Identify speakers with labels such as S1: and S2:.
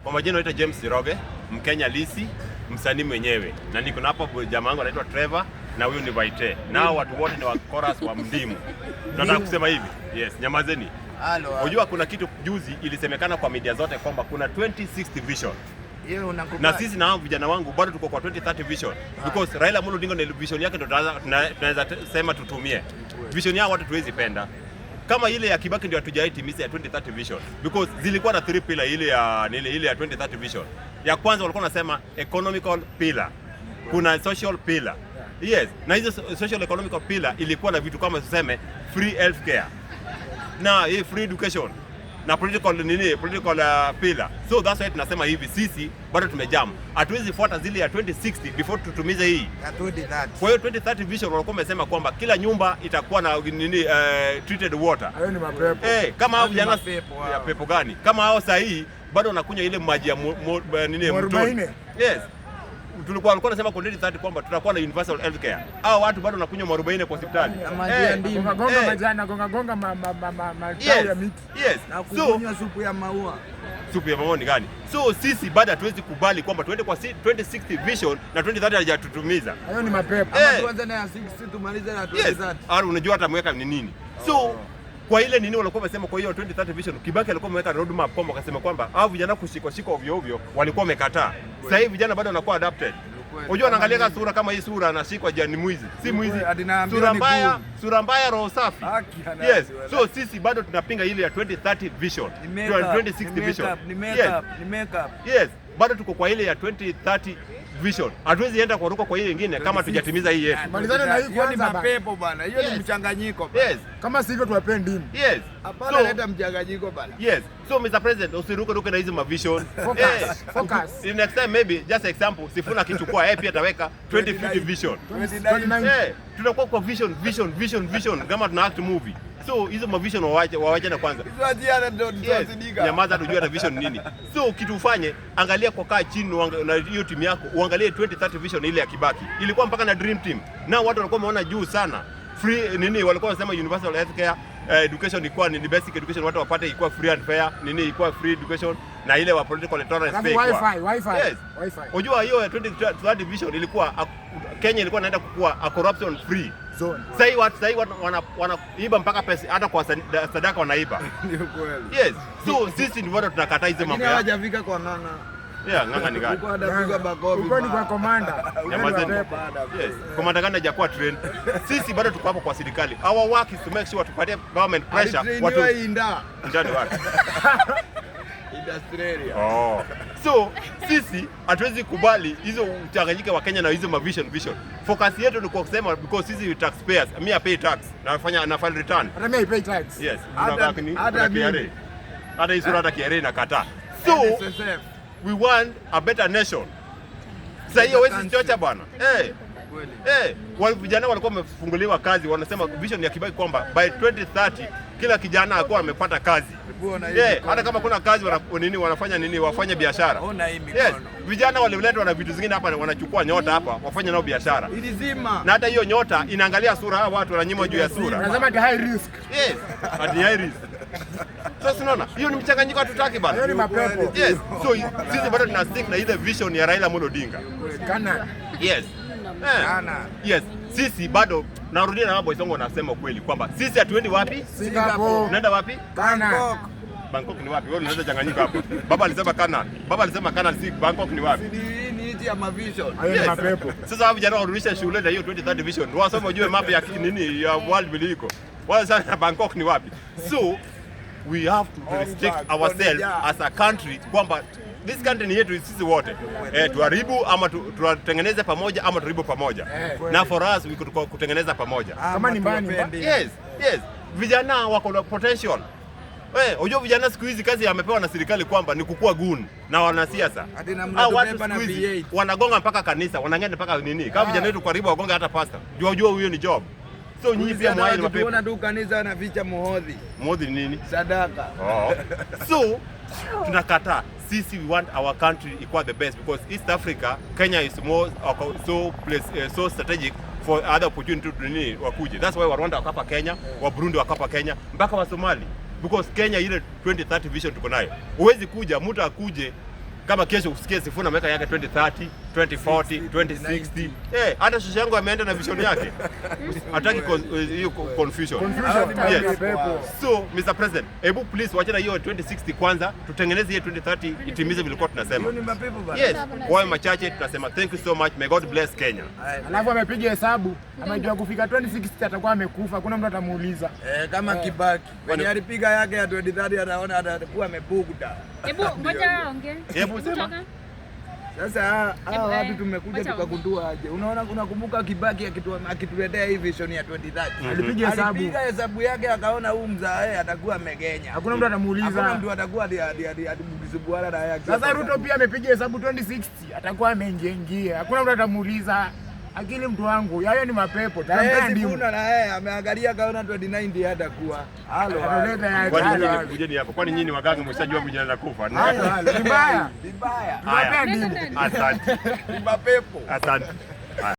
S1: Kwa majina naitwa James Siroge, Mkenya Lisi, msanii mwenyewe. Na niko hapa jamaa wangu anaitwa Trevor na huyu ni Vaite. Nao watu wote ni wa chorus wa Mdimu. Nataka kusema hivi. Yes, nyamazeni. Unajua kuna kitu juzi ilisemekana kwa media zote kwamba kuna 2060 vision. Na sisi na vijana wangu bado tuko kwa 2030 vision because Raila Amolo Odinga na vision yake ndio tunaweza sema tutumie. Vision yao watu tuwezi penda. Kama ile ya Kibaki ndio hatujaitimiza ya 2030 vision because zilikuwa na 3 pillar ile ya 2030 vision. Ya kwanza walikuwa wanasema economical pillar. Kuna social pillar. Yes, na hizo social economical pillar ilikuwa na vitu kama tuseme free healthcare. Na free education. Na political pillar. So that's why tunasema hivi sisi bado tumejam. Hatuwezi fuata zile ya 2060 before tutumize hii.
S2: Ya 2030.
S1: Kwa hiyo 2030 vision walikuwa wamesema kwamba kila nyumba itakuwa na treated water.
S2: Hayo ni mapepo.
S1: Kama hao vijana ya pepo gani? Kama hao saa hii bado wanakunywa ile maji ya mtoni. Yes. Walikuwa wanasema kwa 2030 kwamba tutakuwa na universal healthcare. Hao watu bado wanakunywa mwarobaini kwa hospitali.
S2: Gonga majani, gonga matawi ya miti.
S1: Yes.
S2: Na kunywa supu ya maua.
S1: Supu ya maua ni gani? So sisi bado hatuwezi kubali kwamba tuende kwa 2060 vision na 2030 hajatutumiza.
S2: Hayo ni mapepo. Ama tuanze na ya 60 tumalize na 2030.
S1: Yes. Unajua hata mweka ni nini? So kwa ile nini walikuwa wamesema kwa hiyo 2030 vision Kibaki alikuwa ameweka road map kwamba akasema kwamba hao vijana kushika ovyo ovyo walikuwa wamekataa. Sasa hivi vijana bado wanakuwa adapted. Unajua anaangalia sura kama hii sura anashikwa jani mwizi. Si mwizi. Sura mbaya roho safi. Yes. So sisi bado tunapinga ile ya 2030 vision. 2060 vision.
S2: Ni makeup.
S1: Yes. Bado tuko kwa ile ya 2030 vision. Hatuwezi enda kwa ruko kwa ile nyingine kama tujatimiza hii yetu.
S2: Malizana na hii kwanza bana. Mapepo bana. Hiyo ni mchanganyiko bana.
S1: Yes.
S2: Kama sivyo tuwape ndimu.
S1: Yes.
S2: Hapana, leta mchanganyiko bana.
S1: Yes. So Mr. President, usiruke na hizo mavision.
S2: Focus.
S1: Next time maybe just example Sifuna akichukua pia ataweka 2050 vision. Tunakuwa kwa vision kama tuna act movie. So hizo mavision wawaje na kwanza.
S2: Hizo ajira ndio tutazidika.
S1: Nyamaza tujue hata vision nini. So kitu ufanye, angalia kwa kaa chini na hiyo timu yako, uangalie 2030 vision ile ya Kibaki. Ilikuwa mpaka na dream team. Na watu walikuwa wameona juu sana. Free walikuwa wanasema universal healthcare, education ilikuwa ni basic education watu wapate ilikuwa free and fair, ilikuwa free education na ile wa political tolerance fake.
S2: Wifi.
S1: Yes. Unajua hiyo 2030 vision ilikuwa Kenya ilikuwa inaenda kukua a corruption free
S2: zone.
S1: Sasa watu wanaiba mpaka pesa hata kwa sadaka wanaiba.
S2: Ndio kweli.
S1: Yes. So sisi ndio bado tunakataa hizo mambo.
S2: Hawajafika kwa nganga.
S1: Nganga ni gani?
S2: Uko adapiga bakobi. Uko ni kwa komanda.
S1: Yes. Komanda gani hajakuwa train. Sisi bado tuko hapo kwa serikali. Our work is to make sure tupatie government pressure
S2: watu inda.
S1: Ndani wapi?
S2: Industrial.
S1: So sisi hatuwezi kubali hizo uchanganyike wa Kenya na hizo vision. Focus yetu ni kwa kusema because sisi taxpayers, mimi I pay tax, na file return.
S2: Hata mimi I pay tax.
S1: Yes. Hata hizo hata KRA nakataa. So we want a better nation. Sasa hiyo wewe chocha bwana. Wale vijana walikuwa wamefunguliwa kazi, wanasema vision ya Kibaki kwamba by 2030 kila kijana akuwa amepata kazi. Hata kama kuna kazi wanafanya wafanye biashara. Yes. Vijana waliletwa na vitu zingine hapa wanachukua nyota hapa wafanye nao biashara.
S2: Ilizima.
S1: Na hata hiyo nyota inaangalia sura hawa watu wananyima juu ya sura.
S2: Wanasema ni high risk.
S1: Yes. Ni high risk. Sasa unaona, hiyo ni mchanganyiko hatutaki bana.
S2: Hiyo ni mapepo.
S1: Yes. So sisi bado tuna stick na ile vision ya Raila Amolo Odinga.
S2: Kana.
S1: Yes. Yes. Sisi bado narudia na boys wangu wanasema kweli kwamba sisi hatuendi wapi?
S2: Singapore.
S1: Unaenda wapi? Bangkok ni wapi? Wewe unaenda changanyika hapo. Baba alisema Kana, si Bangkok ni wapi?
S2: Ni nchi ya mavision.
S1: Hayo ni mapepo. Sasa hapo vijana warudisha shule na hiyo 2030 vision. Wasome ujue map ya nini ya world vile iko. Wao sana Bangkok ni wapi? So we have to restrict ourselves as a country kwamba this country ni yetu sisi wote. Tuharibu ama tutengeneze pamoja ama tuharibu pamoja. Na for us we could kutengeneza pamoja.
S2: Kama ni mbani.
S1: Yes. Vijana wako na potential. Unajua vijana siku hizi kazi amepewa na serikali kwamba ni kukua gun na wanasiasa. Watu siku hizi wanagonga mpaka kanisa, wanangenda mpaka nini? Kama vijana wetu karibu wagonga hata pastor. Jua huyo ni job. So nyinyi pia mwai ni mapepo.
S2: Tunaona tu kanisa na vicha muhodhi.
S1: Muhodhi ni nini?
S2: Sadaka.
S1: So tunakataa. Sisi we want our country equal the best because East Africa, Kenya is more so strategic for other opportunity to wakuje. That's why Rwanda wakapa Kenya, wa Burundi wakapa Kenya, mpaka wa Somali. Because Kenya ile 2030 vision tuko nayo. Huwezi kuja mtu akuje Kama kesho usikie Sifuna ameweka yake 2030, 2040, 2060. Hata shosho yangu ameenda na vision yake. Hataki hiyo confusion. Yes. So, Mr. President, hebu please wachana hiyo 2060 kwanza, tutengeneze hiyo 2030 itimize vilikuwa tunasema. Yes. Kwa machache tunasema thank you so much. May God bless Kenya.
S2: Alafu amepiga hesabu, amejua kufika 2060 atakuwa amekufa, hakuna mtu atamuuliza.
S3: Kama Kibaki. When alipiga yake ya 2030 anaona atakuwa amebugda.
S4: Hebu ngoja aongee.
S1: Hebu sema.
S3: Sasa watu tumekuja tukagundua aje. Unakumbuka Kibaki akituletea hii vision ya 2030. Alipiga hesabu yake akaona huu mzae atakuwa amegenya.
S2: Hakuna mtu atamuuliza.
S3: Hakuna mtu atakuwa adimugisubuana na yake.
S2: Sasa Ruto pia amepiga hesabu 2060 atakuwa ameingia. Hakuna mtu atamuuliza. Akili mtu wangu, hayo ni mapepo.
S3: Sifuna na yeye ameangalia kaona 2090 hatakuwa. Halo.
S1: Kujeni hapa. Kwani nyinyi waganga msajua mjana na kufa?
S2: Vibaya.
S3: Vibaya.
S1: Asante.
S3: Ni mapepo.
S1: Asante.